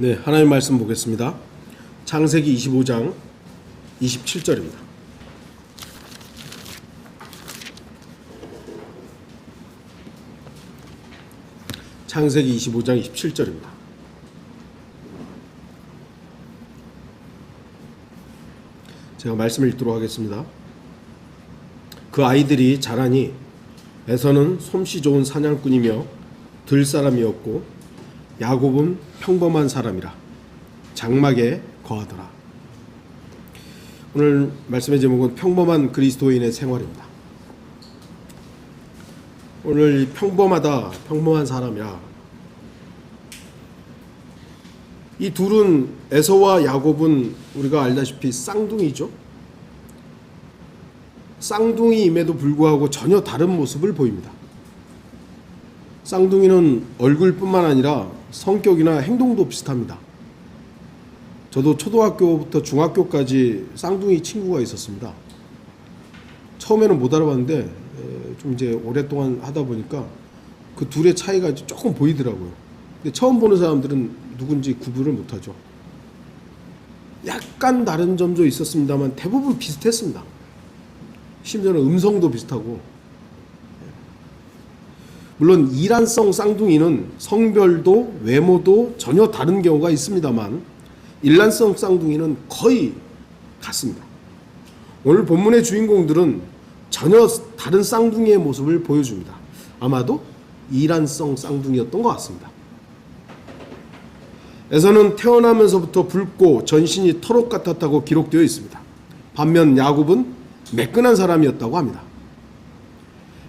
네, 하나님 말씀 보겠습니다. 창세기 25장 27절입니다. 창세기 25장 27절입니다. 제가 말씀을 읽도록 하겠습니다. 그 아이들이 자라니 에서는 솜씨 좋은 사냥꾼이며 들 사람이었고 야곱은 평범한 사람이라 장막에 거하더라. 오늘 말씀의 제목은 평범한 그리스도인의 생활입니다. 오늘 평범하다, 평범한 사람이라, 이 둘은 에서와 야곱은 우리가 알다시피 쌍둥이죠. 쌍둥이임에도 불구하고 전혀 다른 모습을 보입니다. 쌍둥이는 얼굴뿐만 아니라 성격이나 행동도 비슷합니다. 저도 초등학교부터 중학교까지 쌍둥이 친구가 있었습니다. 처음에는 못 알아봤는데 좀 이제 오랫동안 하다 보니까 그 둘의 차이가 조금 보이더라고요. 근데 처음 보는 사람들은 누군지 구분을 못하죠. 약간 다른 점도 있었습니다만 대부분 비슷했습니다. 심지어는 음성도 비슷하고, 물론 이란성 쌍둥이는 성별도 외모도 전혀 다른 경우가 있습니다만 일란성 쌍둥이는 거의 같습니다. 오늘 본문의 주인공들은 전혀 다른 쌍둥이의 모습을 보여줍니다. 아마도 이란성 쌍둥이였던 것 같습니다. 에서는 태어나면서부터 붉고 전신이 털옷 같았다고 기록되어 있습니다. 반면 야곱은 매끈한 사람이었다고 합니다.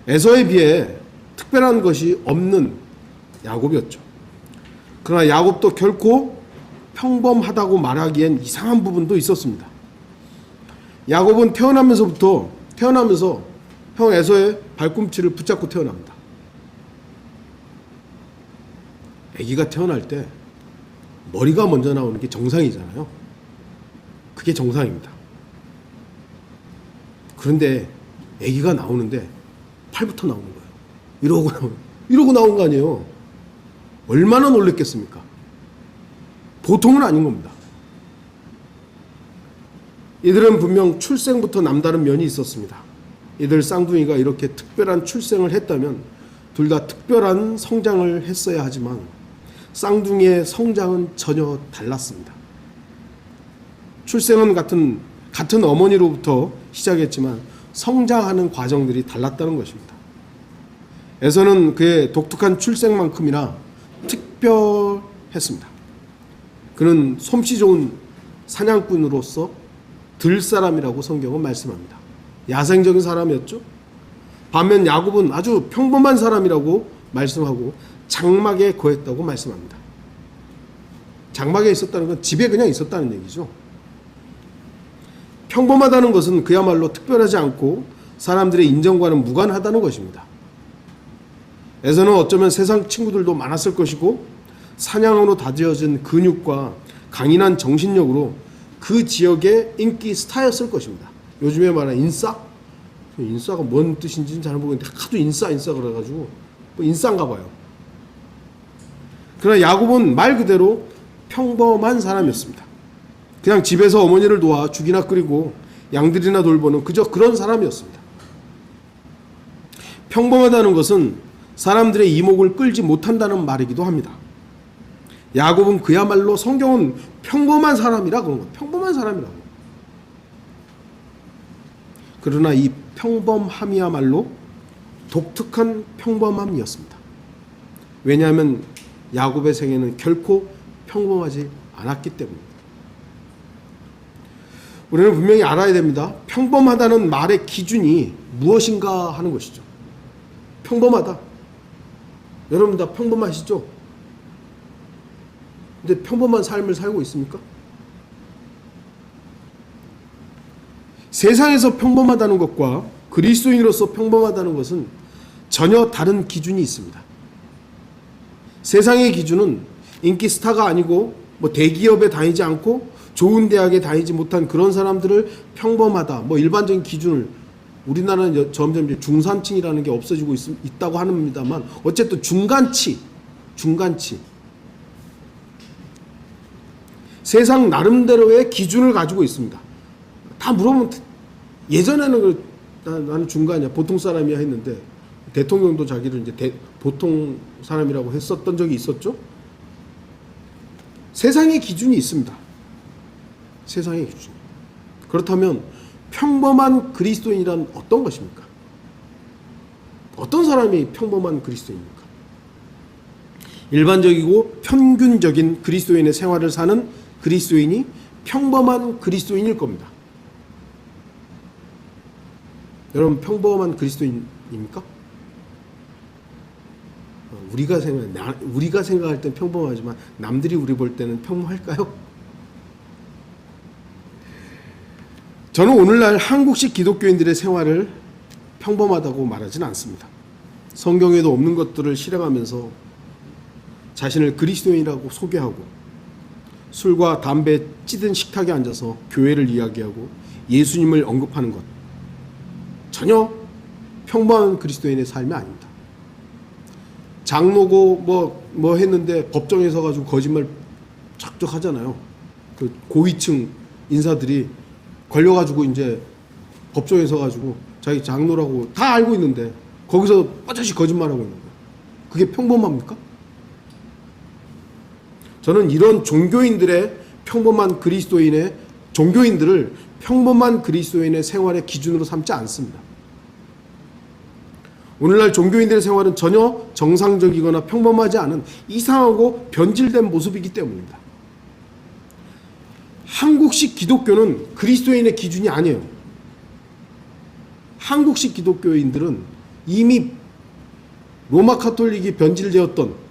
에서에 비해 특별한 것이 없는 야곱이었죠. 그러나 야곱도 결코 평범하다고 말하기엔 이상한 부분도 있었습니다. 야곱은 태어나면서 형 에서의 발꿈치를 붙잡고 태어납니다. 아기가 태어날 때 머리가 먼저 나오는 게 정상이잖아요. 그게 정상입니다. 그런데 아기가 나오는데 팔부터 나오는 거예요. 이러고 나온 거 아니에요. 얼마나 놀랬겠습니까? 보통은 아닌 겁니다. 이들은 분명 출생부터 남다른 면이 있었습니다. 이들 쌍둥이가 이렇게 특별한 출생을 했다면 둘 다 특별한 성장을 했어야 하지만 쌍둥이의 성장은 전혀 달랐습니다. 출생은 같은 어머니로부터 시작했지만 성장하는 과정들이 달랐다는 것입니다. 에서는 그의 독특한 출생만큼이나 특별했습니다. 그는 솜씨 좋은 사냥꾼으로서 들 사람이라고 성경은 말씀합니다. 야생적인 사람이었죠. 반면 야곱은 아주 평범한 사람이라고 말씀하고 장막에 거했다고 말씀합니다. 장막에 있었다는 건 집에 그냥 있었다는 얘기죠. 평범하다는 것은 그야말로 특별하지 않고 사람들의 인정과는 무관하다는 것입니다. 에서는 어쩌면 세상 친구들도 많았을 것이고 사냥으로 다져진 근육과 강인한 정신력으로 그 지역의 인기 스타였을 것입니다. 요즘에 말하는 인싸? 인싸가 뭔 뜻인지는 잘 모르겠는데 하도 인싸 그래가지고 뭐 인싸인가 봐요. 그러나 야곱은 말 그대로 평범한 사람이었습니다. 그냥 집에서 어머니를 도와 죽이나 끓이고 양들이나 돌보는 그저 그런 사람이었습니다. 평범하다는 것은 사람들의 이목을 끌지 못한다는 말이기도 합니다. 야곱은 그야말로 성경은 평범한 사람이라 그런 거예요. 평범한 사람이라고. 그러나 이 평범함이야말로 독특한 평범함이었습니다. 왜냐하면 야곱의 생애는 결코 평범하지 않았기 때문입니다. 우리는 분명히 알아야 됩니다. 평범하다는 말의 기준이 무엇인가 하는 것이죠. 평범하다. 여러분 다 평범하시죠? 근데 평범한 삶을 살고 있습니까? 세상에서 평범하다는 것과 그리스도인으로서 평범하다는 것은 전혀 다른 기준이 있습니다. 세상의 기준은 인기 스타가 아니고 대기업에 다니지 않고 좋은 대학에 다니지 못한 그런 사람들을 평범하다, 일반적인 기준을, 우리나라는 점점 중산층이라는 게 없어지고 있다고 합니다만 어쨌든 중간치 세상 나름대로의 기준을 가지고 있습니다. 다 물어보면 예전에는 나는 중간이야, 보통 사람이야 했는데 대통령도 자기를 이제 보통 사람이라고 했었던 적이 있었죠. 세상의 기준이 있습니다. 세상의 기준. 그렇다면 평범한 그리스도인이란 어떤 것입니까? 어떤 사람이 평범한 그리스도인입니까? 일반적이고 평균적인 그리스도인의 생활을 사는 그리스도인이 평범한 그리스도인일 겁니다. 여러분, 평범한 그리스도인입니까? 우리가 생각할 땐 평범하지만 남들이 우리 볼 때는 평범할까요? 저는 오늘날 한국식 기독교인들의 생활을 평범하다고 말하지는 않습니다. 성경에도 없는 것들을 실행하면서 자신을 그리스도인이라고 소개하고 술과 담배 찌든 식탁에 앉아서 교회를 이야기하고 예수님을 언급하는 것, 전혀 평범한 그리스도인의 삶이 아닙니다. 장로고 뭐 했는데 법정에 서가지고 거짓말 쫙쫙 하잖아요. 그 고위층 인사들이 걸려가지고 이제 법정에 서가지고 자기 장로라고 다 알고 있는데 거기서 뻗어시 거짓말하고 있는 거예요. 그게 평범합니까? 저는 이런 종교인들의 평범한 그리스도인의 종교인들을 평범한 그리스도인의 생활의 기준으로 삼지 않습니다. 오늘날 종교인들의 생활은 전혀 정상적이거나 평범하지 않은 이상하고 변질된 모습이기 때문입니다. 한국식 기독교는 그리스도인의 기준이 아니에요. 한국식 기독교인들은 이미 로마 카톨릭이 변질되었던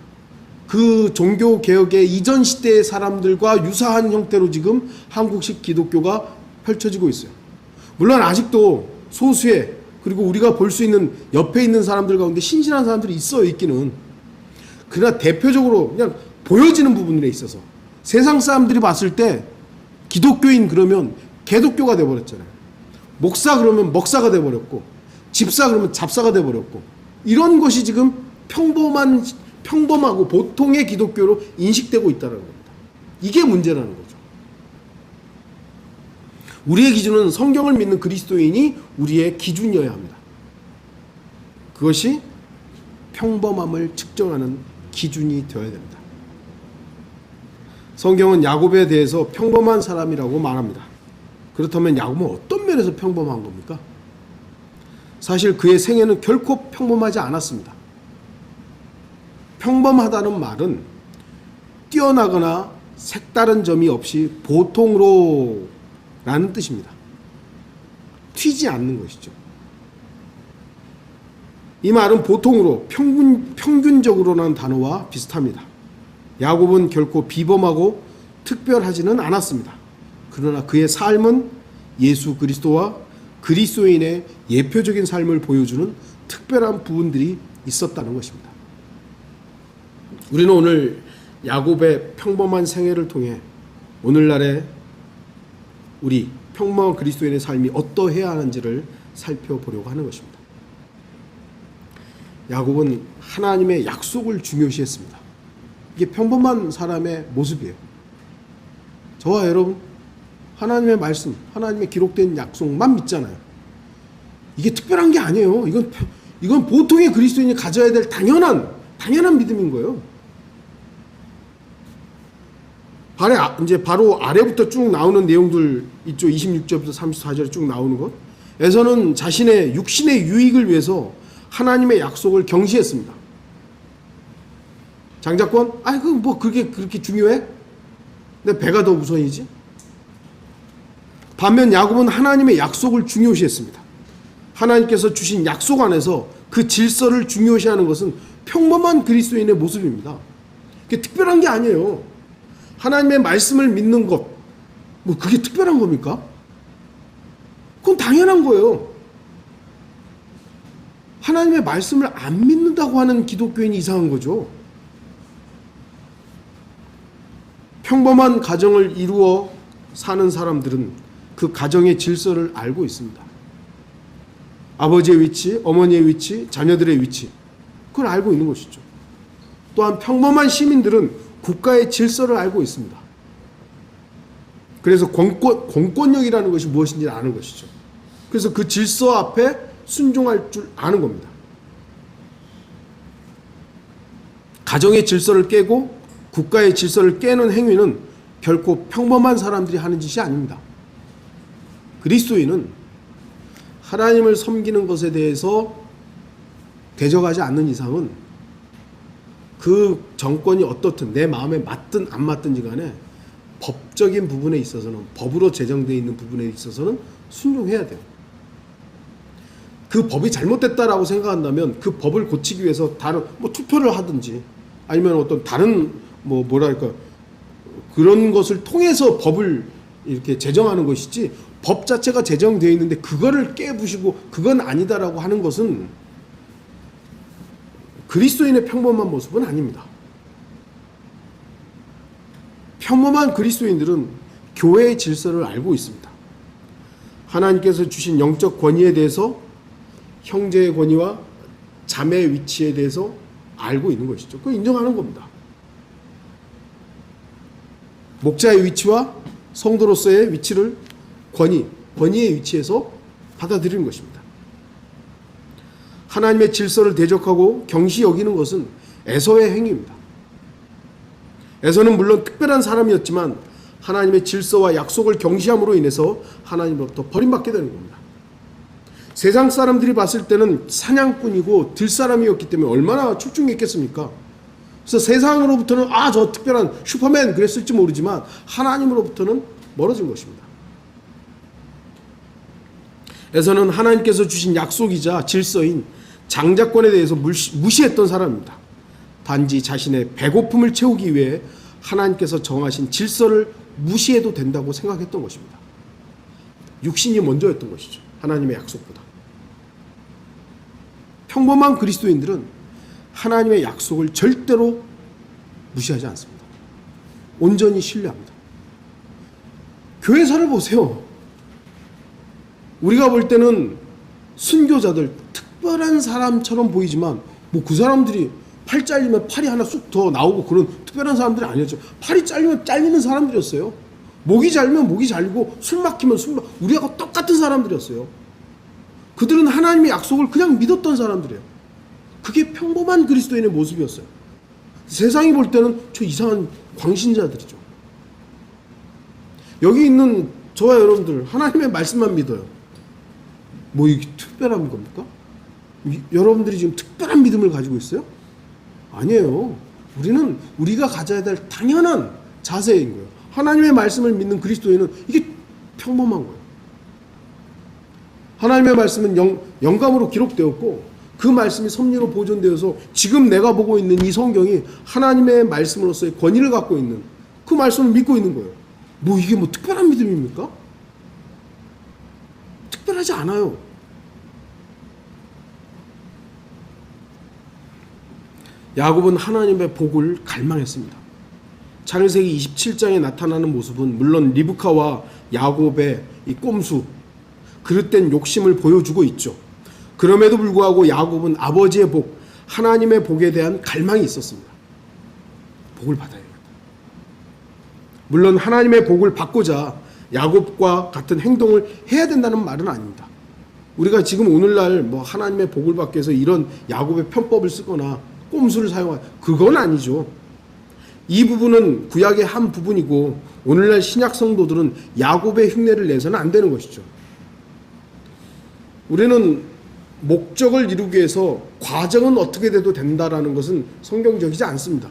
그 종교 개혁의 이전 시대의 사람들과 유사한 형태로 지금 한국식 기독교가 펼쳐지고 있어요. 물론 아직도 소수의, 그리고 우리가 볼 수 있는 옆에 있는 사람들 가운데 신실한 사람들이 있어요, 있기는. 그러나 대표적으로 그냥 보여지는 부분에 있어서 세상 사람들이 봤을 때 기독교인 그러면 개독교가 돼버렸잖아요. 목사 그러면 먹사가 돼버렸고, 집사 그러면 잡사가 돼버렸고, 이런 것이 지금 평범하고 보통의 기독교로 인식되고 있다는 겁니다. 이게 문제라는 거죠. 우리의 기준은 성경을 믿는 그리스도인이 우리의 기준이어야 합니다. 그것이 평범함을 측정하는 기준이 되어야 됩니다. 성경은 야곱에 대해서 평범한 사람이라고 말합니다. 그렇다면 야곱은 어떤 면에서 평범한 겁니까? 사실 그의 생애는 결코 평범하지 않았습니다. 평범하다는 말은 뛰어나거나 색다른 점이 없이 보통으로 라는 뜻입니다. 튀지 않는 것이죠. 이 말은 보통으로 평균적으로라는 단어와 비슷합니다. 야곱은 결코 비범하고 특별하지는 않았습니다. 그러나 그의 삶은 예수 그리스도와 그리스도인의 예표적인 삶을 보여주는 특별한 부분들이 있었다는 것입니다. 우리는 오늘 야곱의 평범한 생애를 통해 오늘날의 우리 평범한 그리스도인의 삶이 어떠해야 하는지를 살펴보려고 하는 것입니다. 야곱은 하나님의 약속을 중요시했습니다. 이게 평범한 사람의 모습이에요. 저와 여러분, 하나님의 말씀, 하나님의 기록된 약속만 믿잖아요. 이게 특별한 게 아니에요. 이건 보통의 그리스도인이 가져야 될 당연한 믿음인 거예요. 이제 바로 아래부터 쭉 나오는 내용들 있죠. 26절부터 34절에 쭉 나오는 것. 에서는 자신의 육신의 유익을 위해서 하나님의 약속을 경시했습니다. 장자권? 뭐 그렇게 중요해? 근데 배가 더 우선이지. 반면 야곱은 하나님의 약속을 중요시했습니다. 하나님께서 주신 약속 안에서 그 질서를 중요시하는 것은 평범한 그리스도인의 모습입니다. 그게 특별한 게 아니에요. 하나님의 말씀을 믿는 것, 뭐 그게 특별한 겁니까? 그건 당연한 거예요. 하나님의 말씀을 안 믿는다고 하는 기독교인이 이상한 거죠. 평범한 가정을 이루어 사는 사람들은 그 가정의 질서를 알고 있습니다. 아버지의 위치, 어머니의 위치, 자녀들의 위치, 그걸 알고 있는 것이죠. 또한 평범한 시민들은 국가의 질서를 알고 있습니다. 그래서 공권력이라는 것이 무엇인지 아는 것이죠. 그래서 그 질서 앞에 순종할 줄 아는 겁니다. 가정의 질서를 깨고 국가의 질서를 깨는 행위는 결코 평범한 사람들이 하는 짓이 아닙니다. 그리스도인은 하나님을 섬기는 것에 대해서 대적하지 않는 이상은 그 정권이 어떻든 내 마음에 맞든 안 맞든지 간에 법적인 부분에 있어서는, 법으로 제정되어 있는 부분에 있어서는 순종해야 돼요. 그 법이 잘못됐다라고 생각한다면 그 법을 고치기 위해서 다른 투표를 하든지 아니면 어떤 다른 뭐랄까 그런 것을 통해서 법을 이렇게 제정하는 것이지, 법 자체가 제정되어 있는데 그거를 깨부시고 그건 아니다라고 하는 것은 그리스도인의 평범한 모습은 아닙니다. 평범한 그리스도인들은 교회의 질서를 알고 있습니다. 하나님께서 주신 영적 권위에 대해서, 형제의 권위와 자매의 위치에 대해서 알고 있는 것이죠. 그걸 인정하는 겁니다. 목자의 위치와 성도로서의 위치를 권위의 위치에서 받아들이는 것입니다. 하나님의 질서를 대적하고 경시 여기는 것은 에서의 행위입니다. 에서는 물론 특별한 사람이었지만 하나님의 질서와 약속을 경시함으로 인해서 하나님으로부터 버림받게 되는 겁니다. 세상 사람들이 봤을 때는 사냥꾼이고 들사람이었기 때문에 얼마나 출중했겠습니까? 그래서 세상으로부터는 저 특별한 슈퍼맨 그랬을지 모르지만 하나님으로부터는 멀어진 것입니다. 에서는 하나님께서 주신 약속이자 질서인 장자권에 대해서 무시했던 사람입니다. 단지 자신의 배고픔을 채우기 위해 하나님께서 정하신 질서를 무시해도 된다고 생각했던 것입니다. 육신이 먼저였던 것이죠. 하나님의 약속보다. 평범한 그리스도인들은 하나님의 약속을 절대로 무시하지 않습니다. 온전히 신뢰합니다. 교회사를 보세요. 우리가 볼 때는 순교자들, 특별한 사람처럼 보이지만 그 사람들이 팔 잘리면 팔이 하나 쑥 더 나오고 그런 특별한 사람들이 아니었죠. 팔이 잘리면 잘리는 사람들이었어요. 목이 잘리면 목이 잘리고 술 막히면 우리하고 똑같은 사람들이었어요. 그들은 하나님의 약속을 그냥 믿었던 사람들이에요. 그게 평범한 그리스도인의 모습이었어요. 세상이 볼 때는 저 이상한 광신자들이죠. 여기 있는 저와 여러분들 하나님의 말씀만 믿어요. 이게 특별한 겁니까? 여러분들이 지금 특별한 믿음을 가지고 있어요? 아니에요. 우리는 우리가 가져야 될 당연한 자세인 거예요. 하나님의 말씀을 믿는 그리스도인은 이게 평범한 거예요. 하나님의 말씀은 영감으로 기록되었고 그 말씀이 섭리로 보존되어서 지금 내가 보고 있는 이 성경이 하나님의 말씀으로서의 권위를 갖고 있는 그 말씀을 믿고 있는 거예요. 이게 특별한 믿음입니까? 특별하지 않아요. 야곱은 하나님의 복을 갈망했습니다. 창세기 27장에 나타나는 모습은 물론 리브카와 야곱의 이 꼼수, 그릇된 욕심을 보여주고 있죠. 그럼에도 불구하고 야곱은 아버지의 복, 하나님의 복에 대한 갈망이 있었습니다. 복을 받아야 합니다. 물론 하나님의 복을 받고자 야곱과 같은 행동을 해야 된다는 말은 아닙니다. 우리가 지금 오늘날 하나님의 복을 받기 위해서 이런 야곱의 편법을 쓰거나 꼼수를 사용한 그건 아니죠. 이 부분은 구약의 한 부분이고 오늘날 신약 성도들은 야곱의 흉내를 내서는 안 되는 것이죠. 우리는 목적을 이루기 위해서 과정은 어떻게 돼도 된다라는 것은 성경적이지 않습니다.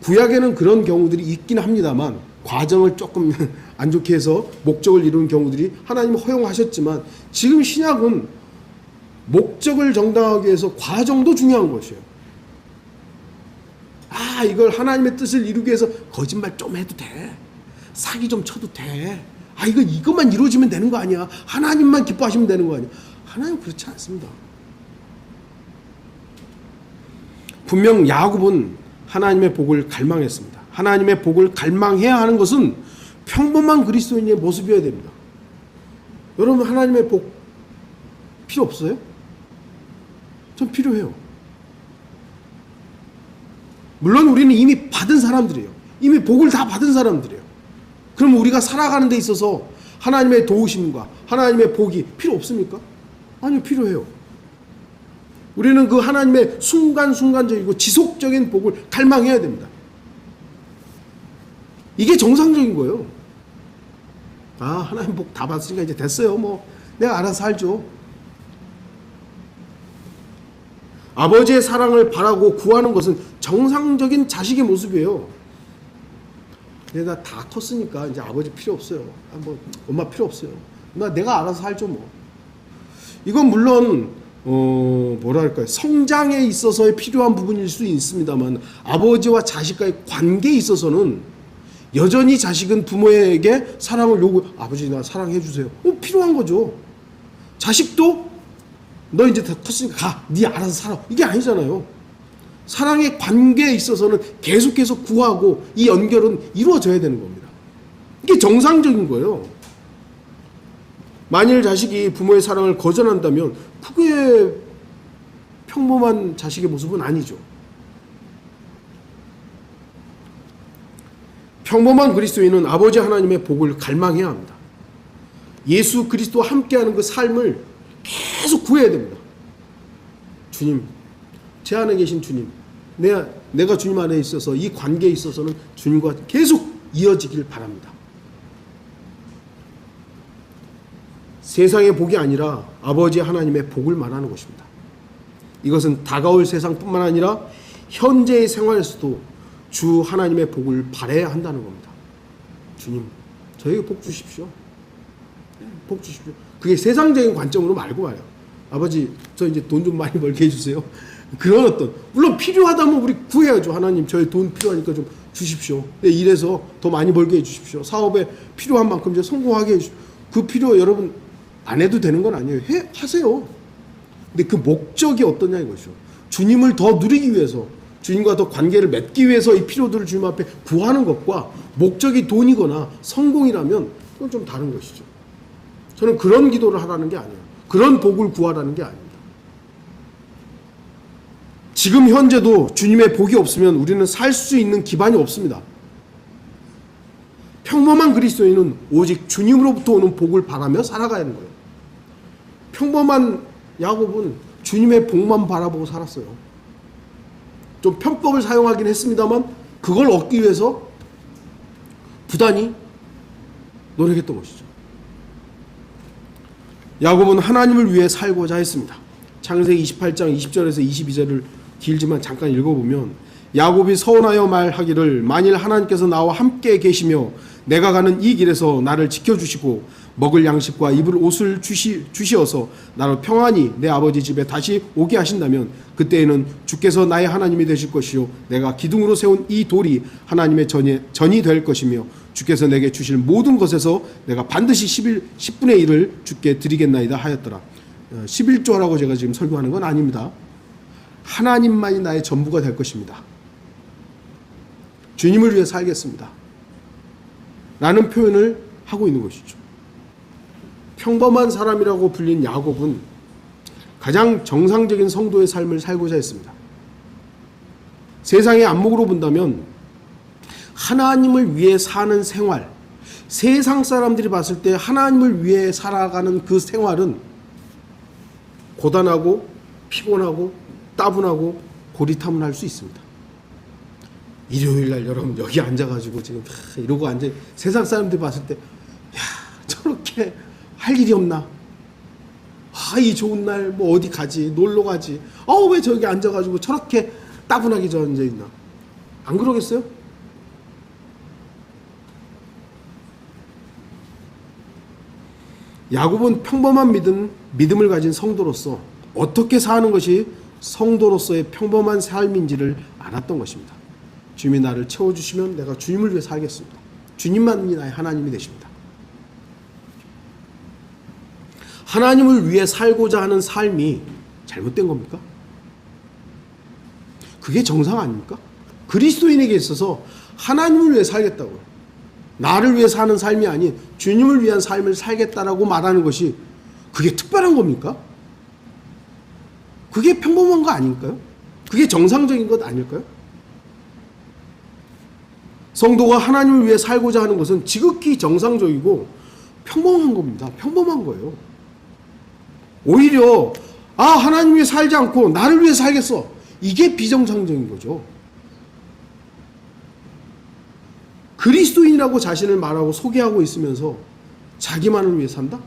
구약에는 그런 경우들이 있긴 합니다만 과정을 조금 안 좋게 해서 목적을 이루는 경우들이 하나님은 허용하셨지만 지금 신약은 목적을 정당하기 위해서 과정도 중요한 것이에요. 이걸 하나님의 뜻을 이루기 위해서 거짓말 좀 해도 돼. 사기 좀 쳐도 돼. 이것만 이루어지면 되는 거 아니야. 하나님만 기뻐하시면 되는 거 아니야. 하나님 그렇지 않습니다. 분명 야곱은 하나님의 복을 갈망했습니다. 하나님의 복을 갈망해야 하는 것은 평범한 그리스도인의 모습이어야 됩니다. 여러분 하나님의 복 필요 없어요? 전 필요해요. 물론 우리는 이미 받은 사람들이에요. 이미 복을 다 받은 사람들이에요. 그럼 우리가 살아가는 데 있어서 하나님의 도우심과 하나님의 복이 필요 없습니까? 아니요, 필요해요. 우리는 그 하나님의 순간순간적이고 지속적인 복을 갈망해야 됩니다. 이게 정상적인 거예요. 하나님 복 다 받았으니까 이제 됐어요. 뭐 내가 알아서 살죠. 아버지의 사랑을 바라고 구하는 것은 정상적인 자식의 모습이에요. 내가 다 컸으니까 이제 아버지 필요 없어요. 뭐 엄마 필요 없어요. 내가 알아서 살죠 뭐. 이건 물론 뭐랄까요, 성장에 있어서의 필요한 부분일 수 있습니다만 아버지와 자식과의 관계에 있어서는 여전히 자식은 부모에게 사랑을 아버지 나 사랑해 주세요. 필요한 거죠. 자식도 너 이제 다 컸으니까 가, 네 알아서 살아, 이게 아니잖아요. 사랑의 관계에 있어서는 계속해서 구하고 이 연결은 이루어져야 되는 겁니다. 이게 정상적인 거예요. 만일 자식이 부모의 사랑을 거절한다면 그게 평범한 자식의 모습은 아니죠. 평범한 그리스도인은 아버지 하나님의 복을 갈망해야 합니다. 예수 그리스도와 함께하는 그 삶을 계속 구해야 됩니다. 주님, 제 안에 계신 주님, 내가 주님 안에 있어서 이 관계에 있어서는 주님과 계속 이어지길 바랍니다. 세상의 복이 아니라 아버지 하나님의 복을 말하는 것입니다. 이것은 다가올 세상뿐만 아니라 현재의 생활에서도 주 하나님의 복을 바라야 한다는 겁니다. 주님, 저에게 복 주십시오. 복 주십시오. 그게 세상적인 관점으로 말고 말이야. 아버지, 저 이제 돈 좀 많이 벌게 해주세요. 그런 어떤, 물론 필요하다면 우리 구해야죠. 하나님, 저희 돈 필요하니까 좀 주십시오. 일해서 더 많이 벌게 해주십시오. 사업에 필요한 만큼 이제 성공하게 해주십시오. 그 필요 여러분 안 해도 되는 건 아니에요. 하세요. 근데 그 목적이 어떠냐 이것이죠. 주님을 더 누리기 위해서, 주님과 더 관계를 맺기 위해서 이 필요들을 주님 앞에 구하는 것과 목적이 돈이거나 성공이라면 그건 좀 다른 것이죠. 저는 그런 기도를 하라는 게 아니에요. 그런 복을 구하라는 게 아닙니다. 지금 현재도 주님의 복이 없으면 우리는 살 수 있는 기반이 없습니다. 평범한 그리스도인은 오직 주님으로부터 오는 복을 바라며 살아가야 하는 거예요. 평범한 야곱은 주님의 복만 바라보고 살았어요. 좀 편법을 사용하긴 했습니다만 그걸 얻기 위해서 부단히 노력했던 것이죠. 야곱은 하나님을 위해 살고자 했습니다. 창세기 28장 20절에서 22절을 길지만 잠깐 읽어보면 야곱이 서운하여 말하기를 만일 하나님께서 나와 함께 계시며 내가 가는 이 길에서 나를 지켜주시고 먹을 양식과 입을 옷을 주시어서 나를 평안히 내 아버지 집에 다시 오게 하신다면 그때에는 주께서 나의 하나님이 되실 것이요 내가 기둥으로 세운 이 돌이 하나님의 전이 될 것이며 주께서 내게 주실 모든 것에서 내가 반드시 10분의 1을 주께 드리겠나이다 하였더라. 11조라고 제가 지금 설교하는 건 아닙니다. 하나님만이 나의 전부가 될 것입니다. 주님을 위해 살겠습니다. 라는 표현을 하고 있는 것이죠. 평범한 사람이라고 불린 야곱은 가장 정상적인 성도의 삶을 살고자 했습니다. 세상의 안목으로 본다면 하나님을 위해 사는 생활, 세상 사람들이 봤을 때 하나님을 위해 살아가는 그 생활은 고단하고 피곤하고 따분하고 고리타분할 수 있습니다. 일요일날 여러분 여기 앉아가지고 지금 이러고 앉아 세상 사람들이 봤을 때 야 저렇게 할 일이 없나? 이 좋은 날 뭐 어디 가지? 놀러 가지? 왜 저기 앉아가지고 저렇게 따분하게 저 앉아있나? 안 그러겠어요? 야곱은 평범한 믿음을 가진 성도로서 어떻게 사는 것이 성도로서의 평범한 삶인지를 알았던 것입니다. 주님이 나를 채워주시면 내가 주님을 위해 살겠습니다. 주님만이 나의 하나님이 되십니다. 하나님을 위해 살고자 하는 삶이 잘못된 겁니까? 그게 정상 아닙니까? 그리스도인에게 있어서 하나님을 위해 살겠다고요. 나를 위해 사는 삶이 아닌 주님을 위한 삶을 살겠다라고 말하는 것이 그게 특별한 겁니까? 그게 평범한 거 아닐까요? 그게 정상적인 것 아닐까요? 성도가 하나님을 위해 살고자 하는 것은 지극히 정상적이고 평범한 겁니다. 평범한 거예요. 오히려 하나님 위해 살지 않고 나를 위해 살겠어. 이게 비정상적인 거죠. 그리스도인이라고 자신을 말하고 소개하고 있으면서 자기만을 위해 산다?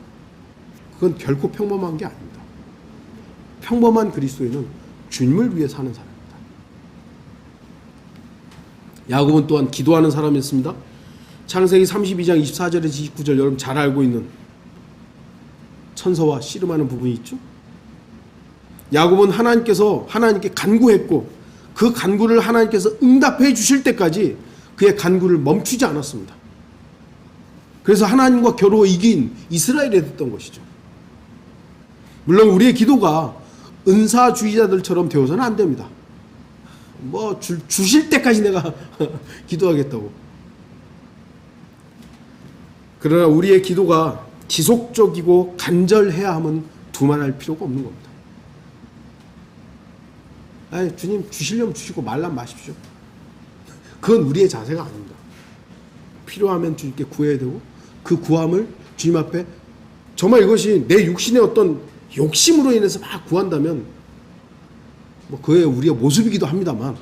그건 결코 평범한 게 아닙니다. 평범한 그리스도인은 주님을 위해 사는 사람입니다. 야곱은 또한 기도하는 사람이었습니다. 창세기 32장 24절에서 29절 여러분 잘 알고 있는 천사와 씨름하는 부분이 있죠. 야곱은 하나님께 간구했고 그 간구를 하나님께서 응답해 주실 때까지 그의 간구를 멈추지 않았습니다. 그래서 하나님과 겨루어 이긴 이스라엘이 됐던 것이죠. 물론 우리의 기도가 은사주의자들처럼 되어서는 안 됩니다. 주실 때까지 내가 기도하겠다고. 그러나 우리의 기도가 지속적이고 간절해야 함은 두말할 필요가 없는 겁니다. 주님 주시려면 주시고 말라면 마십시오. 그건 우리의 자세가 아닙니다. 필요하면 주님께 구해야 되고 그 구함을 주님 앞에 정말 이것이 내 육신의 어떤 욕심으로 인해서 막 구한다면 그게 우리의 모습이기도 합니다만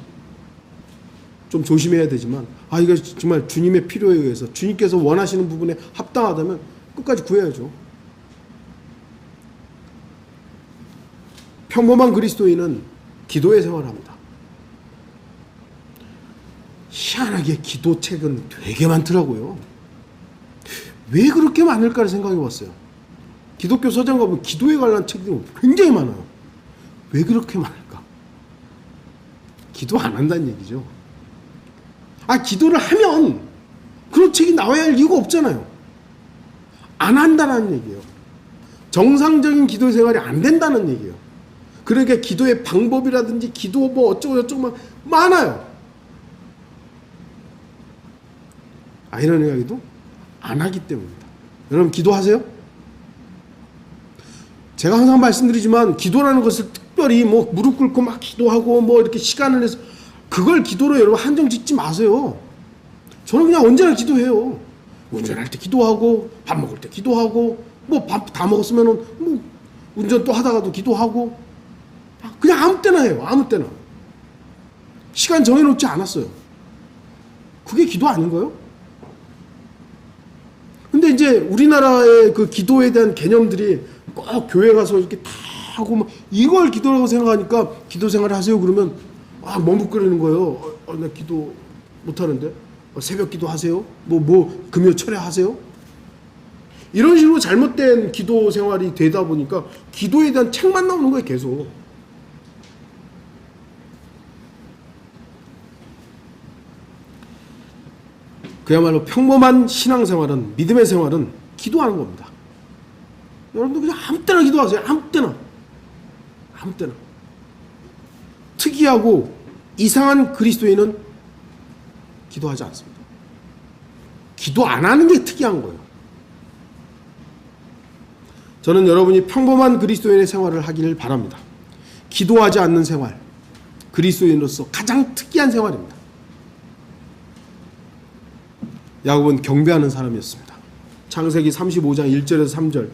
좀 조심해야 되지만 이거 정말 주님의 필요에 의해서 주님께서 원하시는 부분에 합당하다면 끝까지 구해야죠. 평범한 그리스도인은 기도의 생활을 합니다. 희한하게 기도책은 되게 많더라고요. 왜 그렇게 많을까를 생각해 봤어요. 기독교 서점 가보면 기도에 관한 책들이 굉장히 많아요. 왜 그렇게 많을까? 기도 안 한다는 얘기죠. 기도를 하면 그런 책이 나와야 할 이유가 없잖아요. 안 한다는 얘기예요. 정상적인 기도 생활이 안 된다는 얘기예요. 그러니까 기도의 방법이라든지 기도 어쩌고 저쩌고 많아요. 이런 이야기도 안 하기 때문입니다. 여러분 기도하세요? 제가 항상 말씀드리지만 기도라는 것을 특별히 무릎 꿇고 막 기도하고 이렇게 시간을 내서 그걸 기도로 여러분 한정 짓지 마세요. 저는 그냥 언제나 기도해요. 운전할 때 기도하고 밥 먹을 때 기도하고 밥 다 먹었으면은 운전 또 하다가도 기도하고 그냥 아무 때나 해요. 아무 때나. 시간 정해놓지 않았어요. 그게 기도 아닌가요? 근데 이제 우리나라의 그 기도에 대한 개념들이 꼭 교회 가서 이렇게 다 하고 이걸 기도라고 생각하니까 기도 생활을 하세요 그러면 머뭇거리는 거예요. 나 기도 못하는데 새벽 기도 하세요? 금요 철야 하세요? 이런 식으로 잘못된 기도 생활이 되다 보니까 기도에 대한 책만 나오는 거예요 계속. 그야말로 평범한 신앙생활은 믿음의 생활은 기도하는 겁니다. 여러분들 그냥 아무 때나 기도하세요. 아무 때나. 특이하고 이상한 그리스도인은 기도하지 않습니다. 기도 안 하는 게 특이한 거예요. 저는 여러분이 평범한 그리스도인의 생활을 하기를 바랍니다. 기도하지 않는 생활, 그리스도인으로서 가장 특이한 생활입니다. 야곱은 경배하는 사람이었습니다. 창세기 35장 1절에서 3절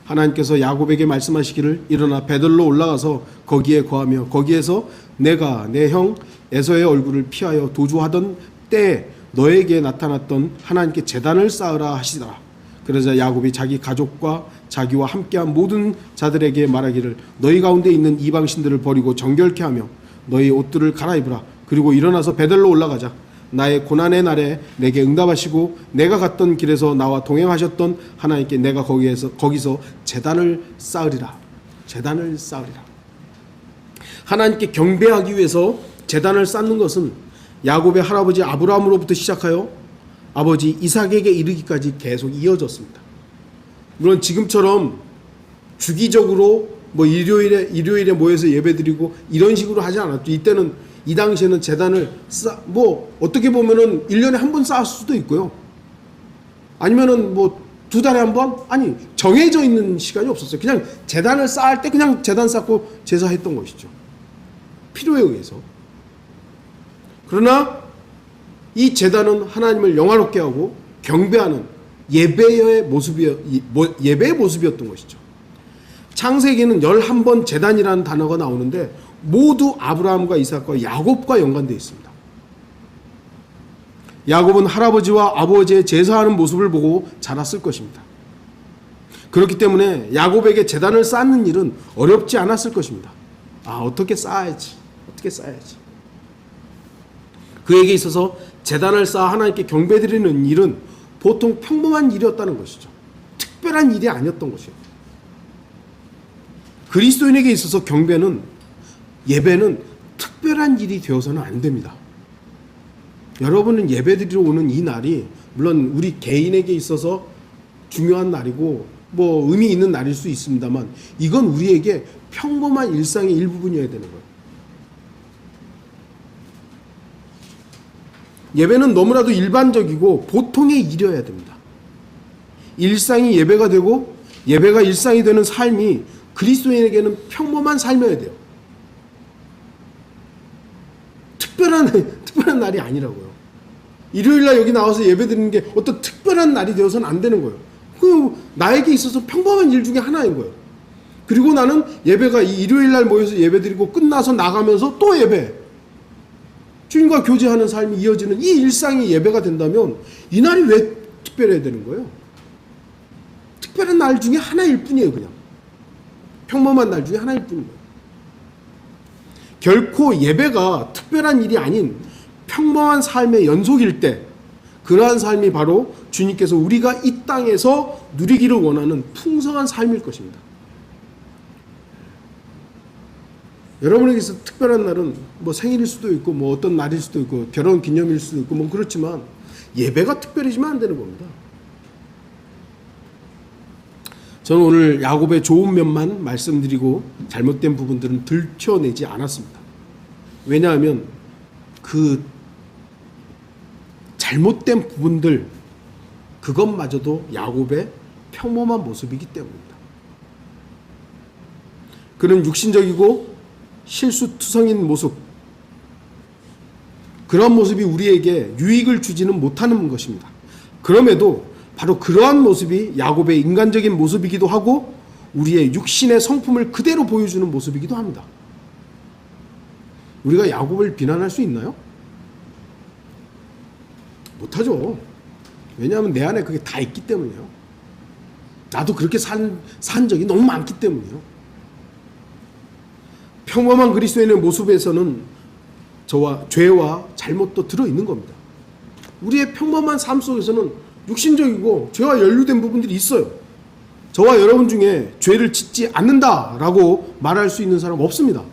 하나님께서 야곱에게 말씀하시기를 일어나 베들로 올라가서 거기에 거하며 거기에서 내가 내 형 에서의 얼굴을 피하여 도주하던 때에 너에게 나타났던 하나님께 제단을 쌓으라 하시더라. 그러자 야곱이 자기 가족과 자기와 함께한 모든 자들에게 말하기를 너희 가운데 있는 이방신들을 버리고 정결케 하며 너희 옷들을 갈아입으라. 그리고 일어나서 베들로 올라가자. 나의 고난의 날에 내게 응답하시고 내가 갔던 길에서 나와 동행하셨던 하나님께 내가 거기서 제단을 쌓으리라. 하나님께 경배하기 위해서 제단을 쌓는 것은 야곱의 할아버지 아브라함으로부터 시작하여 아버지 이삭에게 이르기까지 계속 이어졌습니다. 물론 지금처럼 주기적으로 일요일에 모여서 예배드리고 이런 식으로 하지 않았죠. 이 당시에는 제단을 어떻게 보면은 1년에 한 번 쌓았을 수도 있고요. 아니면은 2달에 한 번? 정해져 있는 시간이 없었어요. 그냥 제단을 쌓을 때 그냥 제단 쌓고 제사했던 것이죠. 필요에 의해서. 그러나 이 제단은 하나님을 영화롭게 하고 경배하는 예배의 모습이었던 것이죠. 창세기에는 11번 제단이라는 단어가 나오는데 모두 아브라함과 이삭과 야곱과 연관되어 있습니다. 야곱은 할아버지와 아버지의 제사하는 모습을 보고 자랐을 것입니다. 그렇기 때문에 야곱에게 제단을 쌓는 일은 어렵지 않았을 것입니다. 어떻게 쌓아야지. 그에게 있어서 제단을 쌓아 하나님께 경배드리는 일은 보통 평범한 일이었다는 것이죠. 특별한 일이 아니었던 것이에요. 그리스도인에게 있어서 예배는 특별한 일이 되어서는 안 됩니다. 여러분은 예배드리러 오는 이 날이 물론 우리 개인에게 있어서 중요한 날이고 의미 있는 날일 수 있습니다만 이건 우리에게 평범한 일상의 일부분이어야 되는 거예요. 예배는 너무나도 일반적이고 보통의 일이어야 됩니다. 일상이 예배가 되고 예배가 일상이 되는 삶이 그리스도인에게는 평범한 삶이어야 돼요. 특별한 날이 아니라고요. 일요일날 여기 나와서 예배드리는 게 어떤 특별한 날이 되어서는 안 되는 거예요. 나에게 있어서 평범한 일 중에 하나인 거예요. 그리고 나는 예배가 이 일요일날 모여서 예배드리고 끝나서 나가면서 또 예배, 주님과 교제하는 삶이 이어지는 이 일상이 예배가 된다면 이 날이 왜 특별해야 되는 거예요? 특별한 날 중에 하나일 뿐이에요. 그냥 평범한 날 중에 하나일 뿐인 거예요. 결코 예배가 특별한 일이 아닌 평범한 삶의 연속일 때 그러한 삶이 바로 주님께서 우리가 이 땅에서 누리기를 원하는 풍성한 삶일 것입니다. 여러분에게서 특별한 날은 생일일 수도 있고 어떤 날일 수도 있고 결혼 기념일 수도 있고 그렇지만 예배가 특별해지면 안 되는 겁니다. 저는 오늘 야곱의 좋은 면만 말씀드리고 잘못된 부분들은 들춰내지 않았습니다. 왜냐하면 그 잘못된 부분들 그것마저도 야곱의 평범한 모습이기 때문입니다. 그는 육신적이고 실수투성인 모습, 그런 모습이 우리에게 유익을 주지는 못하는 것입니다. 그럼에도 바로 그러한 모습이 야곱의 인간적인 모습이기도 하고 우리의 육신의 성품을 그대로 보여주는 모습이기도 합니다. 우리가 야곱을 비난할 수 있나요? 못하죠. 왜냐하면 내 안에 그게 다 있기 때문이에요. 나도 그렇게 산 적이 너무 많기 때문이에요. 평범한 그리스도인의 모습에서는 죄와 잘못도 들어있는 겁니다. 우리의 평범한 삶 속에서는 육신적이고 죄와 연루된 부분들이 있어요. 저와 여러분 중에 죄를 짓지 않는다라고 말할 수 있는 사람 없습니다.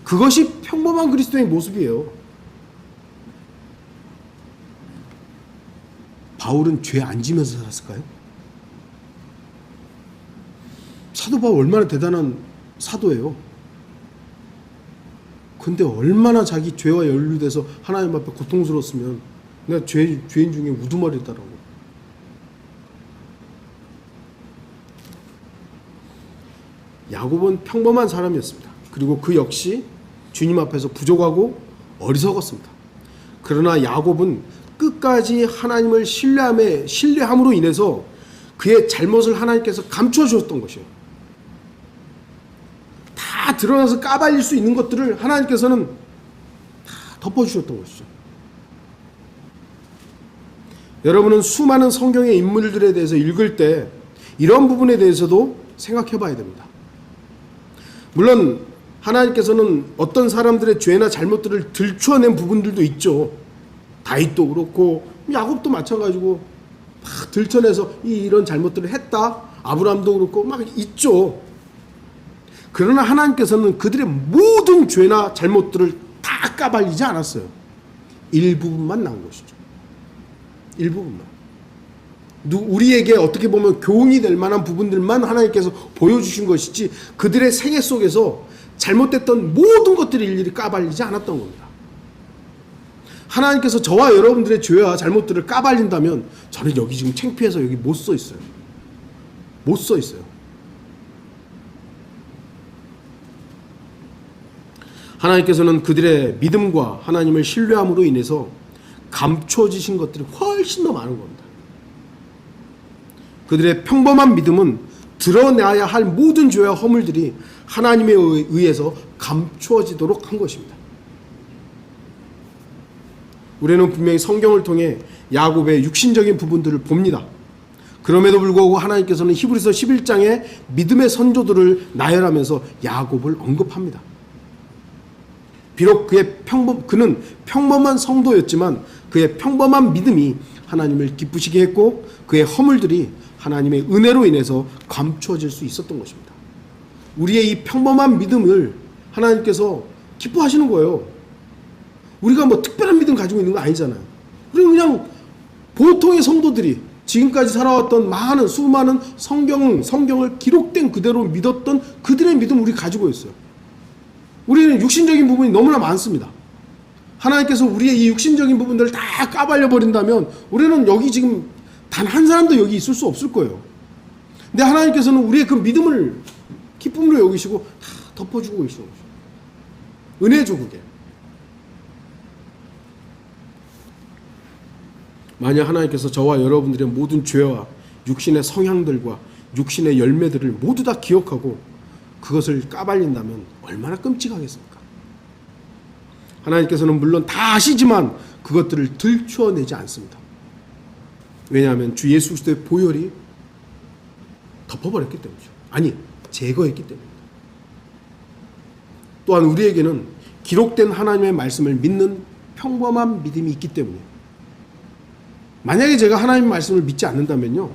그것이 평범한 그리스도인의 모습이에요. 바울은 죄 안 지면서 살았을까요? 사도 바울 얼마나 대단한 사도예요. 근데 얼마나 자기 죄와 연루돼서 하나님 앞에 고통스러웠으면 내가 죄인 중에 우두머리다라고. 야곱은 평범한 사람이었습니다. 그리고 그 역시 주님 앞에서 부족하고 어리석었습니다. 그러나 야곱은 끝까지 하나님을 신뢰함으로 인해서 그의 잘못을 하나님께서 감춰주셨던 것이에요. 다 드러나서 까발릴 수 있는 것들을 하나님께서는 다 덮어주셨던 것이죠. 여러분은 수많은 성경의 인물들에 대해서 읽을 때 이런 부분에 대해서도 생각해 봐야 됩니다. 물론 하나님께서는 어떤 사람들의 죄나 잘못들을 들추어낸 부분들도 있죠. 다윗도 그렇고 야곱도 마찬가지고 막 들춰내서 이런 잘못들을 했다. 아브라함도 그렇고 막 있죠. 그러나 하나님께서는 그들의 모든 죄나 잘못들을 다 까발리지 않았어요. 일부분만 나온 것이죠. 일부분만. 우리에게 어떻게 보면 교훈이 될 만한 부분들만 하나님께서 보여주신 것이지 그들의 생애 속에서 잘못됐던 모든 것들을 일일이 까발리지 않았던 겁니다. 하나님께서 저와 여러분들의 죄와 잘못들을 까발린다면 저는 여기 지금 창피해서 여기 못 서 있어요. 못 서 있어요. 하나님께서는 그들의 믿음과 하나님을 신뢰함으로 인해서 감춰지신 것들이 훨씬 더 많은 겁니다. 그들의 평범한 믿음은 드러내야 할 모든 죄와 허물들이 하나님에 의해서 감추어지도록 한 것입니다. 우리는 분명히 성경을 통해 야곱의 육신적인 부분들을 봅니다. 그럼에도 불구하고 하나님께서는 히브리서 11장에 믿음의 선조들을 나열하면서 야곱을 언급합니다. 비록 그는 평범한 성도였지만 그의 평범한 믿음이 하나님을 기쁘시게 했고 그의 허물들이 하나님의 은혜로 인해서 감추어질 수 있었던 것입니다. 우리의 이 평범한 믿음을 하나님께서 기뻐하시는 거예요. 우리가 뭐 특별한 믿음 가지고 있는 거 아니잖아요. 우리는 그냥 보통의 성도들이 지금까지 살아왔던 수많은 성경을 기록된 그대로 믿었던 그들의 믿음 우리 가지고 있어요. 우리는 육신적인 부분이 너무나 많습니다. 하나님께서 우리의 이 육신적인 부분들을 다 까발려 버린다면 우리는 여기 지금 단 한 사람도 여기 있을 수 없을 거예요. 근데 하나님께서는 우리의 그 믿음을 기쁨으로 여기시고 다 덮어주고 계시는 거죠. 은혜죠, 그게. 만약 하나님께서 저와 여러분들의 모든 죄와 육신의 성향들과 육신의 열매들을 모두 다 기억하고 그것을 까발린다면 얼마나 끔찍하겠습니까? 하나님께서는 물론 다 아시지만 그것들을 들추어내지 않습니다. 왜냐하면 주 예수 그리스도의 보혈이 덮어버렸기 때문이죠. 아니, 제거했기 때문입니다. 또한 우리에게는 기록된 하나님의 말씀을 믿는 평범한 믿음이 있기 때문이에요. 만약에 제가 하나님의 말씀을 믿지 않는다면요,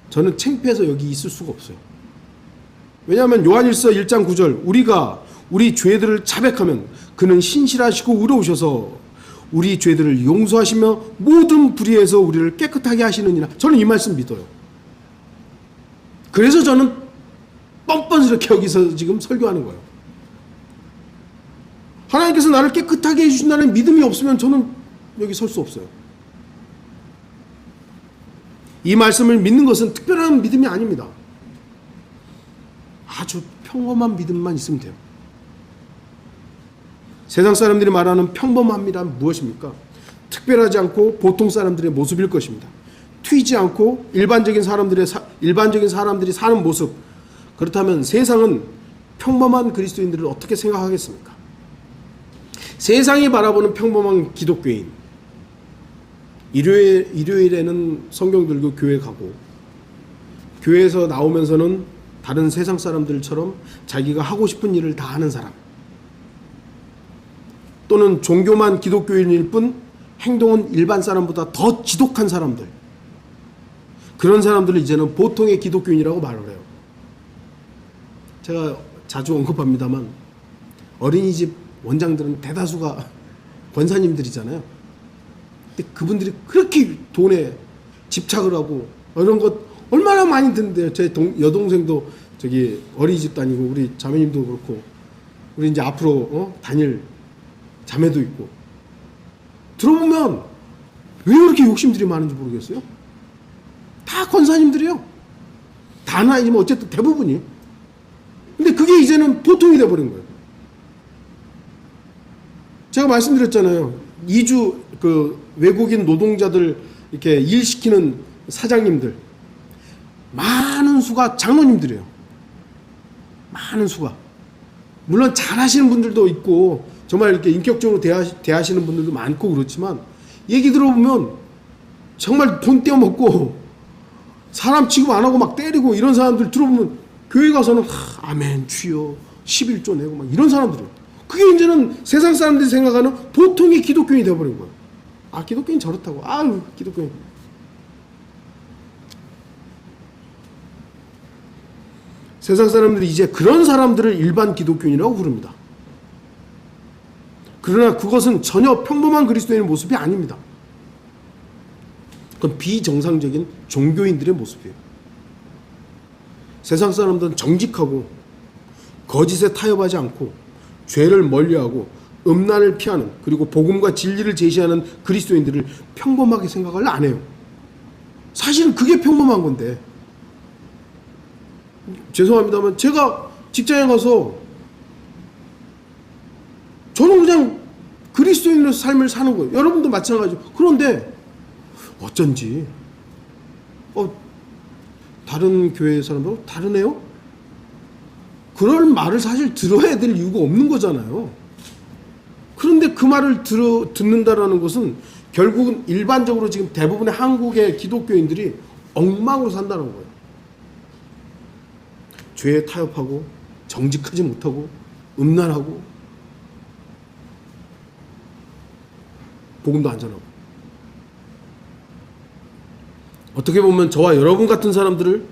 저는 창피해서 여기 있을 수가 없어요. 왜냐하면 요한일서 1장 9절 우리가 우리 죄들을 자백하면 그는 신실하시고 의로우셔서 우리 죄들을 용서하시며 모든 불의에서 우리를 깨끗하게 하시느니라. 저는 이 말씀 믿어요. 그래서 저는 뻔뻔스럽게 여기서 지금 설교하는 거예요. 하나님께서 나를 깨끗하게 해주신다는 믿음이 없으면 저는 여기 설 수 없어요. 이 말씀을 믿는 것은 특별한 믿음이 아닙니다. 아주 평범한 믿음만 있으면 돼요. 세상 사람들이 말하는 평범함이란 무엇입니까? 특별하지 않고 보통 사람들의 모습일 것입니다. 튀지 않고 일반적인 사람들이 사는 모습. 그렇다면 세상은 평범한 그리스도인들을 어떻게 생각하겠습니까? 세상이 바라보는 평범한 기독교인. 일요일에는 성경 들고 교회 가고 교회에서 나오면서는 다른 세상 사람들처럼 자기가 하고 싶은 일을 다 하는 사람, 또는 종교만 기독교인일 뿐 행동은 일반 사람보다 더 지독한 사람들, 그런 사람들을 이제는 보통의 기독교인이라고 말을 해요. 제가 자주 언급합니다만 어린이집 원장들은 대다수가 권사님들이잖아요. 근데 그분들이 그렇게 돈에 집착을 하고 이런 것 얼마나 많이 듣는데요. 제 여동생도 저기 어린이집 다니고 우리 자매님도 그렇고 우리 이제 앞으로 다닐 자매도 있고 들어보면 왜 그렇게 욕심들이 많은지 모르겠어요. 다 권사님들이에요. 다는 아니지만 어쨌든 대부분이. 근데 그게 이제는 보통이 돼버린 거예요. 제가 말씀드렸잖아요. 이주 그 외국인 노동자들 이렇게 일시키는 사장님들 많은 수가 장로님들이에요. 많은 수가. 물론 잘하시는 분들도 있고 정말 이렇게 인격적으로 대하시는 분들도 많고 그렇지만 얘기 들어보면 정말 돈 떼어먹고 사람 취급 안 하고 막 때리고 이런 사람들 들어보면 교회 가서는 아멘 주여 11조 내고 막 이런 사람들이에요. 그게 이제는 세상 사람들이 생각하는 보통의 기독교인이 되어버린 거예요. 아, 기독교인 저렇다고. 아유, 기독교인. 세상 사람들이 이제 그런 사람들을 일반 기독교인이라고 부릅니다. 그러나 그것은 전혀 평범한 그리스도인의 모습이 아닙니다. 그건 비정상적인 종교인들의 모습이에요. 세상 사람들은 정직하고 거짓에 타협하지 않고 죄를 멀리하고 음란을 피하는, 그리고 복음과 진리를 제시하는 그리스도인들을 평범하게 생각을 안 해요. 사실은 그게 평범한 건데, 죄송합니다만 제가 직장에 가서 저는 그냥 그리스도인의 삶을 사는 거예요. 여러분도 마찬가지죠. 그런데 어쩐지 다른 교회 사람들하고 다르네요? 그럴 말을 사실 들어야 될 이유가 없는 거잖아요. 그런데 그 말을 듣는다라는 것은 결국은 일반적으로 지금 대부분의 한국의 기독교인들이 엉망으로 산다는 거예요. 죄에 타협하고 정직하지 못하고 음란하고 복음도 안 전하고, 어떻게 보면 저와 여러분 같은 사람들을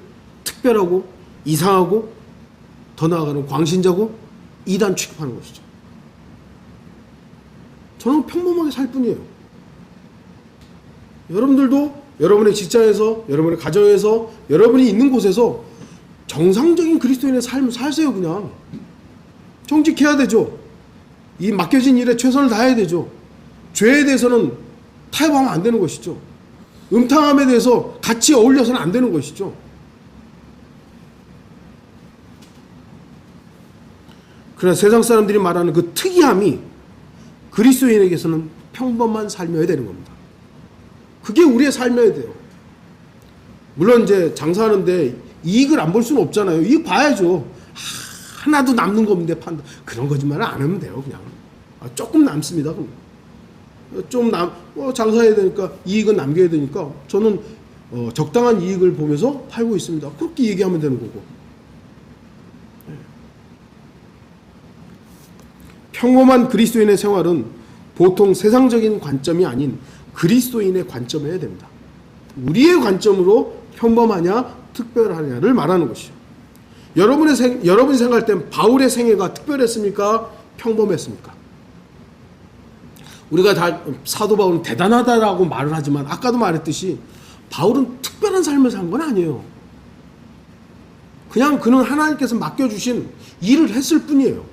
특별하고 이상하고 더 나아가는 광신자고 이단 취급하는 것이죠. 저는 평범하게 살 뿐이에요. 여러분들도 여러분의 직장에서, 여러분의 가정에서, 여러분이 있는 곳에서 정상적인 그리스도인의 삶을 사세요. 그냥 정직해야 되죠. 이 맡겨진 일에 최선을 다해야 되죠. 죄에 대해서는 타협하면 안 되는 것이죠. 음탕함에 대해서 같이 어울려서는 안 되는 것이죠. 그러나 세상 사람들이 말하는 그 특이함이 그리스도인에게서는 평범한 삶이어야 되는 겁니다. 그게 우리의 삶이어야 돼요. 물론 이제 장사하는데 이익을 안 볼 수는 없잖아요. 이익 봐야죠. 하나도 남는 거 없는데 판다. 그런 거짓말을 안 하면 돼요. 그냥 조금 남습니다. 그럼 좀 장사해야 되니까 이익은 남겨야 되니까 저는 적당한 이익을 보면서 팔고 있습니다. 그렇게 얘기하면 되는 거고. 평범한 그리스도인의 생활은 보통 세상적인 관점이 아닌 그리스도인의 관점이어야 됩니다. 우리의 관점으로 평범하냐 특별하냐를 말하는 것이죠. 여러분이 생각할 땐 바울의 생애가 특별했습니까? 평범했습니까? 우리가 다 사도 바울은 대단하다라고 말을 하지만 아까도 말했듯이 바울은 특별한 삶을 산 건 아니에요. 그냥 그는 하나님께서 맡겨주신 일을 했을 뿐이에요.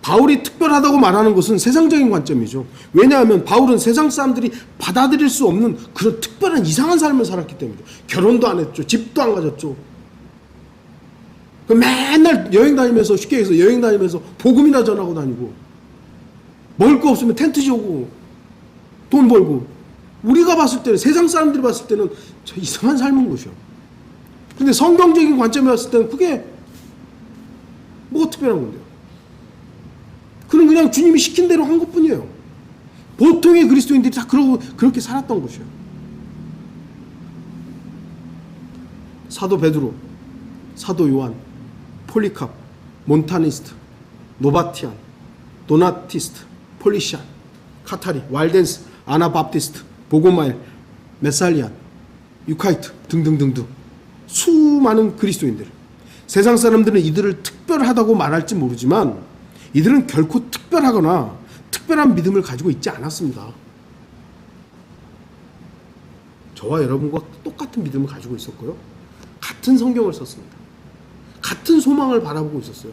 바울이 특별하다고 말하는 것은 세상적인 관점이죠. 왜냐하면 바울은 세상 사람들이 받아들일 수 없는 그런 특별한 이상한 삶을 살았기 때문이죠. 결혼도 안 했죠. 집도 안 가졌죠. 맨날 여행 다니면서, 쉽게 해서 여행 다니면서 복음이나 전하고 다니고, 먹을 거 없으면 텐트 지우고 돈 벌고, 우리가 봤을 때는, 세상 사람들이 봤을 때는 저 이상한 삶인 것이요. 근데 성경적인 관점에 봤을 때는 그게 뭐가 특별한 건데요? 그는 그냥 주님이 시킨 대로 한 것뿐이에요. 보통의 그리스도인들이 다 그렇게 살았던 것이에요. 사도 베드로, 사도 요한, 폴리캅, 몬타니스트, 노바티안, 도나티스트, 폴리시안, 카타리, 와일덴스, 아나밥티스트, 보고마일, 메살리안, 유카이트 등등등등 수많은 그리스도인들. 세상 사람들은 이들을 특별하다고 말할지 모르지만 이들은 결코 특별하거나 특별한 믿음을 가지고 있지 않았습니다. 저와 여러분과 똑같은 믿음을 가지고 있었고요. 같은 성경을 썼습니다. 같은 소망을 바라보고 있었어요.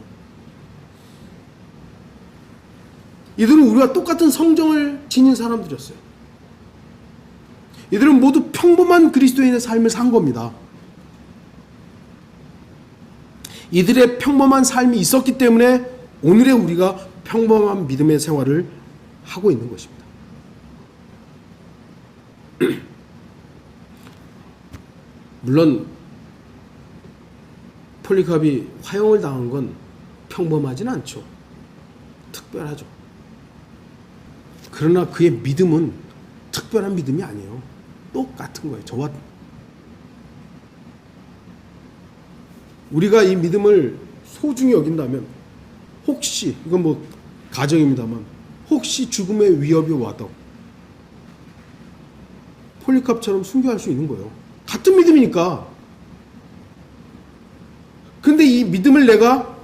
이들은 우리와 똑같은 성정을 지닌 사람들이었어요. 이들은 모두 평범한 그리스도인의 삶을 산 겁니다. 이들의 평범한 삶이 있었기 때문에 오늘의 우리가 평범한 믿음의 생활을 하고 있는 것입니다. 물론 폴리캅이 화형을 당한 건 평범하진 않죠. 특별하죠. 그러나 그의 믿음은 특별한 믿음이 아니에요. 똑같은 거예요. 저와 우리가 이 믿음을 소중히 여긴다면, 혹시, 이건 뭐 가정입니다만, 혹시 죽음의 위협이 와도 폴리캅처럼 순교할 수 있는 거예요. 같은 믿음이니까. 근데 이 믿음을 내가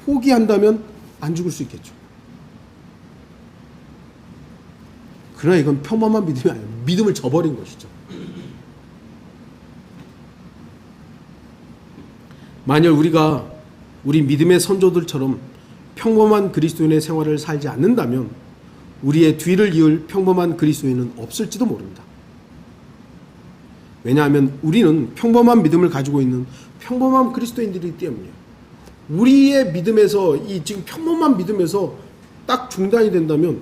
포기한다면 안 죽을 수 있겠죠. 그러나 이건 평범한 믿음이 아니에요. 믿음을 저버린 것이죠. 만약 우리가 우리 믿음의 선조들처럼 평범한 그리스도인의 생활을 살지 않는다면 우리의 뒤를 이을 평범한 그리스도인은 없을지도 모릅니다. 왜냐하면 우리는 평범한 믿음을 가지고 있는 평범한 그리스도인들이기 때문이에요. 우리의 믿음에서 이 지금 평범한 믿음에서 딱 중단이 된다면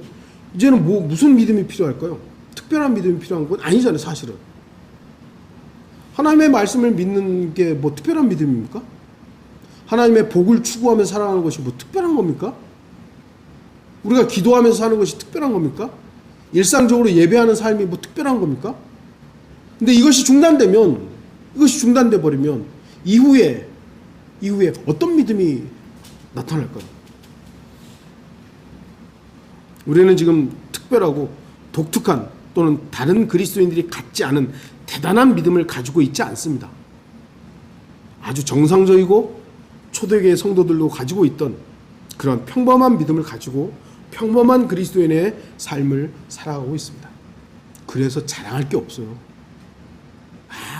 이제는 무슨 믿음이 필요할까요? 특별한 믿음이 필요한 건 아니잖아요, 사실은. 하나님의 말씀을 믿는 게 뭐 특별한 믿음입니까? 하나님의 복을 추구하며 살아가는 것이 뭐 특별한 겁니까? 우리가 기도하면서 사는 것이 특별한 겁니까? 일상적으로 예배하는 삶이 뭐 특별한 겁니까? 근데 이것이 중단돼 버리면 이후에 어떤 믿음이 나타날까요? 우리는 지금 특별하고 독특한 또는 다른 그리스도인들이 갖지 않은 대단한 믿음을 가지고 있지 않습니다. 아주 정상적이고 초대교회 성도들도 가지고 있던 그런 평범한 믿음을 가지고 평범한 그리스도인의 삶을 살아가고 있습니다. 그래서 자랑할 게 없어요.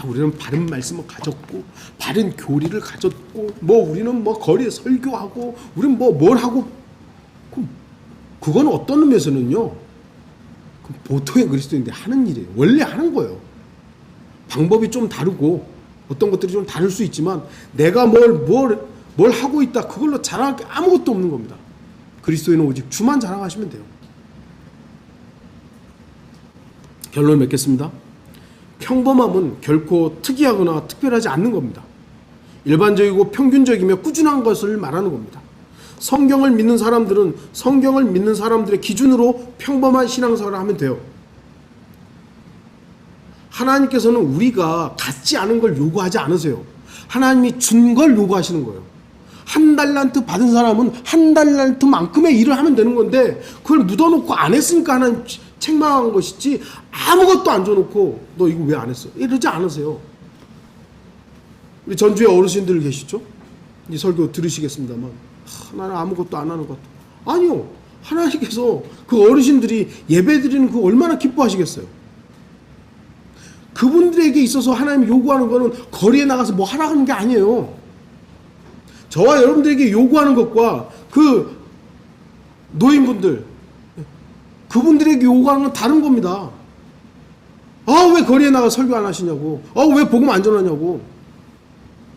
우리는 바른 말씀을 가졌고 바른 교리를 가졌고 우리는 거리에 설교하고 우리는 뭘 하고 그건 어떤 의미에서는요, 보통의 그리스도인들이 하는 일이에요. 원래 하는 거예요. 방법이 좀 다르고 어떤 것들이 좀 다를 수 있지만 내가 뭘 하고 있다 그걸로 자랑할 게 아무것도 없는 겁니다. 그리스도인은 오직 주만 자랑하시면 돼요. 결론 맺겠습니다. 평범함은 결코 특이하거나 특별하지 않는 겁니다. 일반적이고 평균적이며 꾸준한 것을 말하는 겁니다. 성경을 믿는 사람들은 성경을 믿는 사람들의 기준으로 평범한 신앙생활을 하면 돼요. 하나님께서는 우리가 갖지 않은 걸 요구하지 않으세요. 하나님이 준 걸 요구하시는 거예요. 한 달란트 받은 사람은 한 달란트만큼의 일을 하면 되는 건데 그걸 묻어놓고 안 했으니까 하나님 책망한 것이지 아무것도 안 줘놓고 너 이거 왜 안 했어? 이러지 않으세요. 우리 전주에 어르신들 계시죠? 이 설교 들으시겠습니다만 나는 아무것도 안 하는 것 같아. 아니요. 하나님께서 그 어르신들이 예배드리는 그 얼마나 기뻐하시겠어요. 그분들에게 있어서 하나님이 요구하는 거는 거리에 나가서 뭐 하라는 게 아니에요. 저와 여러분들에게 요구하는 것과 그 노인분들 그분들에게 요구하는 건 다른 겁니다. 왜 거리에 나가 설교 안 하시냐고. 왜 복음 안 전하냐고.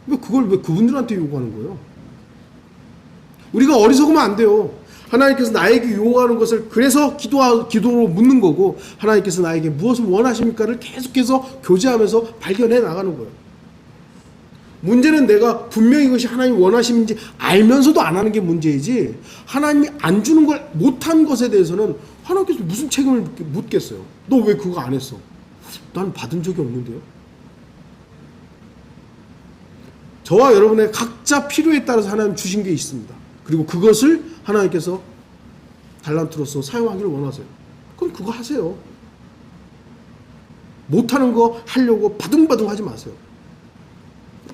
왜 그분들한테 요구하는 거예요? 우리가 어리석으면 안 돼요. 하나님께서 나에게 요구하는 것을 그래서 기도로 묻는 거고 하나님께서 나에게 무엇을 원하십니까를 계속해서 교제하면서 발견해 나가는 거예요. 문제는 내가 분명히 이것이 하나님 원하심인지 알면서도 안 하는 게 문제이지 하나님이 안 주는 걸 못한 것에 대해서는 하나님께서 무슨 책임을 묻겠어요. 너 왜 그거 안 했어? 나는 받은 적이 없는데요. 저와 여러분의 각자 필요에 따라서 하나님 주신 게 있습니다. 그리고 그것을 하나님께서 달란트로서 사용하기를 원하세요. 그럼 그거 하세요. 못하는 거 하려고 바둥바둥 하지 마세요.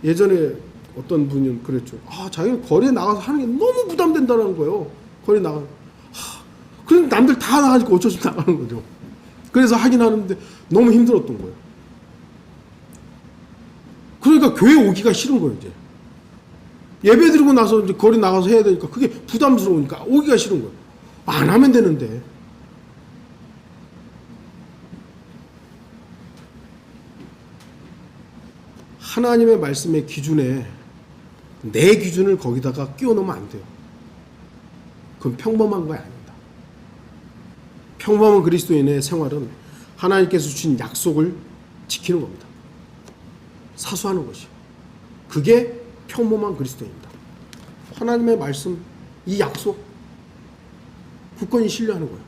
예전에 어떤 분은 그랬죠. 자기는 거리에 나가서 하는 게 너무 부담된다는 거예요. 거리에 나가. 그런데 남들 다 나가니까 어쩔 수 없이 나가는 거죠. 그래서 하긴 하는데 너무 힘들었던 거예요. 그러니까 교회 오기가 싫은 거예요, 이제. 예배 드리고 나서 이제 거리 나가서 해야 되니까 그게 부담스러우니까 오기가 싫은 거예요. 안 하면 되는데. 하나님의 말씀의 기준에 내 기준을 거기다가 끼워 넣으면 안 돼요. 그건 평범한 거 아닙니다. 평범한 그리스도인의 생활은 하나님께서 주신 약속을 지키는 겁니다. 사수하는 것이요. 그게 평범한 그리스도인입니다. 하나님의 말씀, 이 약속 굳건히 신뢰하는 거예요.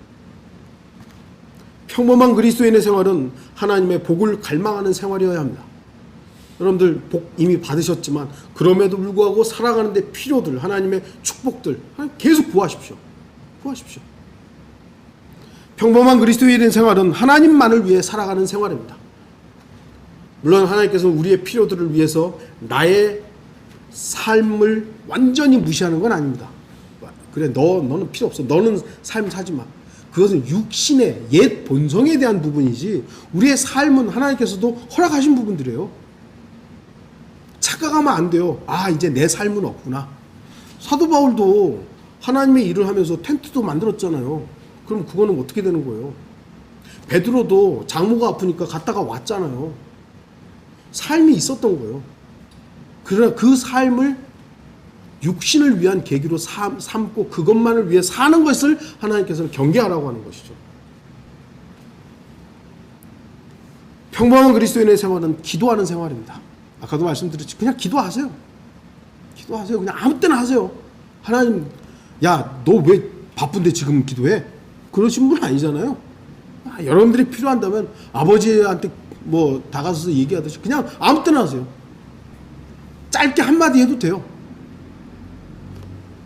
평범한 그리스도인의 생활은 하나님의 복을 갈망하는 생활이어야 합니다. 여러분들 복 이미 받으셨지만 그럼에도 불구하고 살아가는 데 필요들, 하나님의 축복들 계속 구하십시오. 평범한 그리스도인의 생활은 하나님만을 위해 살아가는 생활입니다. 물론 하나님께서는 우리의 필요들을 위해서 나의 삶을 완전히 무시하는 건 아닙니다. 그래, 너는 필요 없어. 너는 삶 사지 마. 그것은 육신의 옛 본성에 대한 부분이지 우리의 삶은 하나님께서도 허락하신 부분들이에요. 착각하면 안 돼요. 이제 내 삶은 없구나. 사도 바울도 하나님의 일을 하면서 텐트도 만들었잖아요. 그럼 그거는 어떻게 되는 거예요? 베드로도 장모가 아프니까 갔다가 왔잖아요. 삶이 있었던 거예요. 그러나 그 삶을 육신을 위한 계기로 삼고 그것만을 위해 사는 것을 하나님께서는 경계하라고 하는 것이죠. 평범한 그리스도인의 생활은 기도하는 생활입니다. 아까도 말씀드렸지. 그냥 기도하세요. 기도하세요. 그냥 아무 때나 하세요. 하나님, 야, 너 왜 바쁜데 지금 기도해? 그러신 분 아니잖아요. 여러분들이 필요한다면 아버지한테 뭐 다가서서 얘기하듯이 그냥 아무 때나 하세요. 짧게 한마디 해도 돼요.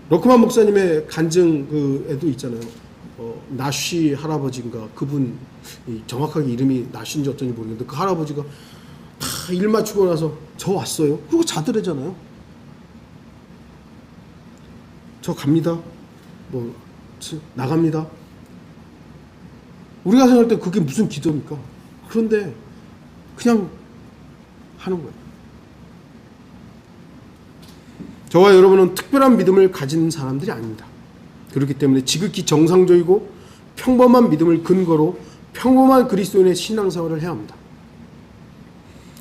러크만 목사님의 간증 그에도 있잖아요. 나쉬 할아버지인가 그분 정확하게 이름이 나쉬인지 어쩐지 모르겠는데 그 할아버지가 다 일 마치고 나서 저 왔어요. 그리고 자더래잖아요. 저 갑니다. 뭐 나갑니다. 우리가 생각할 때 그게 무슨 기도입니까? 그런데 그냥 하는 거예요. 저와 여러분은 특별한 믿음을 가진 사람들이 아닙니다. 그렇기 때문에 지극히 정상적이고 평범한 믿음을 근거로 평범한 그리스도인의 신앙생활을 해야 합니다.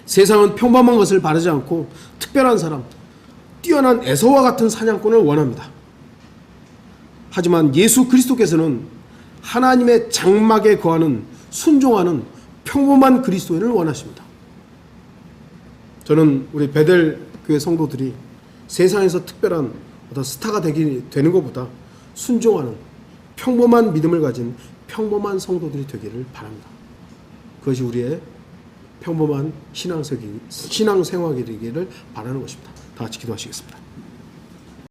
세상은 평범한 것을 바라지 않고 특별한 사람, 뛰어난 에서와 같은 사냥꾼을 원합니다. 하지만 예수 그리스도께서는 하나님의 장막에 거하는 순종하는 평범한 그리스도인을 원하십니다. 저는 우리 베델 교회 성도들이 세상에서 특별한 어떤 스타가 되는 것보다 순종하는 평범한 믿음을 가진 평범한 성도들이 되기를 바랍니다. 그것이 우리의 평범한 신앙생활이기를 바라는 것입니다. 다 같이 기도하시겠습니다.